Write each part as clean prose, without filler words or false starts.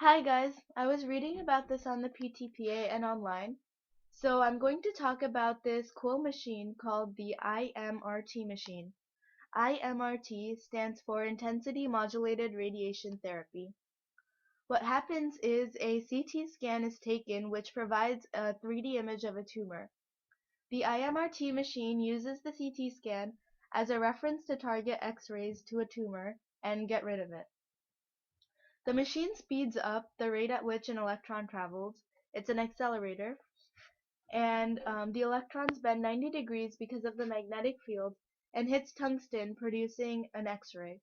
Hi guys, I was reading about this on the PTPA and online, so I'm going to talk about this cool machine called the imrt machine. imrt stands for Intensity Modulated Radiation Therapy. What happens is a CT scan is taken which provides a 3D image of a tumor. The imrt machine uses the CT scan as a reference to target X-rays to a tumor and get rid of it. The machine speeds up the rate at which an electron travels. It's an accelerator, and the electrons bend 90 degrees because of the magnetic field and hits tungsten, producing an X-ray.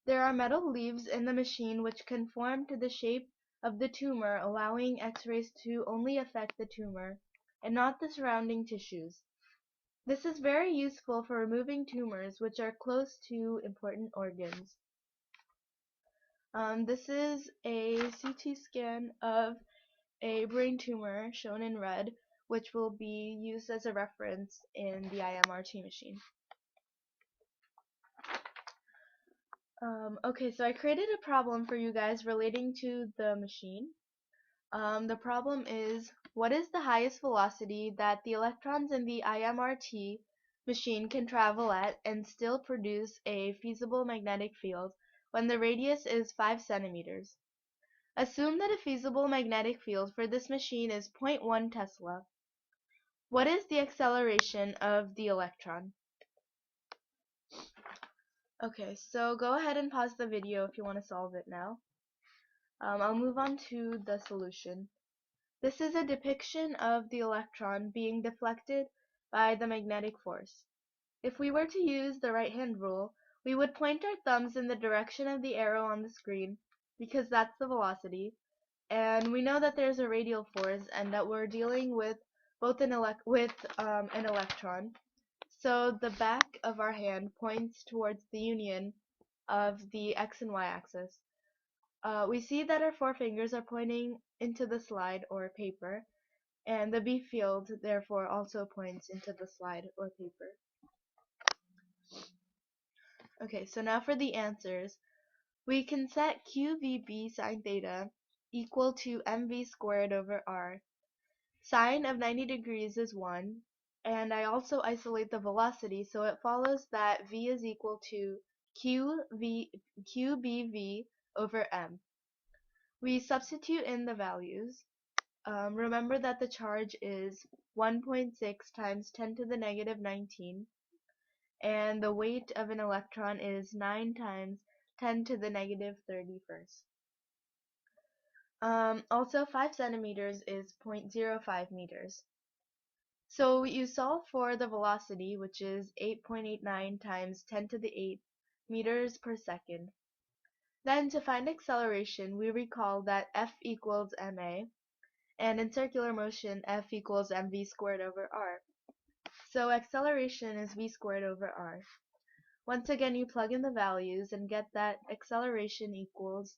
There are metal leaves in the machine which conform to the shape of the tumor, allowing X-rays to only affect the tumor and not the surrounding tissues. This is very useful for removing tumors which are close to important organs. This is a CT scan of a brain tumor shown in red, which will be used as a reference in the imrt machine. Okay, so I created a problem for you guys relating to the machine. The problem is, what is the highest velocity that the electrons in the imrt machine can travel at and still produce a feasible magnetic field when the radius is 5 centimeters? Assume that a feasible magnetic field for this machine is 0.1 Tesla. What is the acceleration of the electron? Okay, so go ahead and pause the video if you want to solve it now. I'll move on to the solution. This is a depiction of the electron being deflected by the magnetic force. If we were to use the right-hand rule, we would point our thumbs in the direction of the arrow on the screen, because that's the velocity, and we know that there's a radial force and that we're dealing with both an electron. So the back of our hand points towards the union of the x and y axis. We see that our four fingers are pointing into the slide or paper, and the B field therefore also points into the slide or paper. Okay, so now for the answers. We can set QVB sine theta equal to mv squared over r. Sine of 90 degrees is 1, and I also isolate the velocity, so it follows that v is equal to qbv over m. We substitute in the values. Remember that the charge is 1.6 times 10 to the negative 19, and the weight of an electron is 9 times 10 to the negative 31st. Also, 5 centimeters is 0.05 meters. So you solve for the velocity, which is 8.89 times 10 to the 8 meters per second. Then to find acceleration, we recall that F equals ma, and in circular motion, F equals mv squared over r. So acceleration is v squared over r. Once again, you plug in the values and get that acceleration equals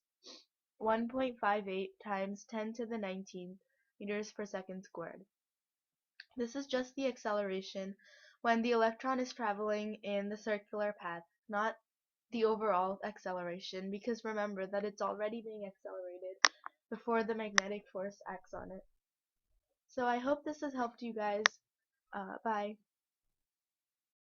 1.58 times 10 to the 19 meters per second squared. This is just the acceleration when the electron is traveling in the circular path, not the overall acceleration, because remember that it's already being accelerated before the magnetic force acts on it. So I hope this has helped you guys. Bye.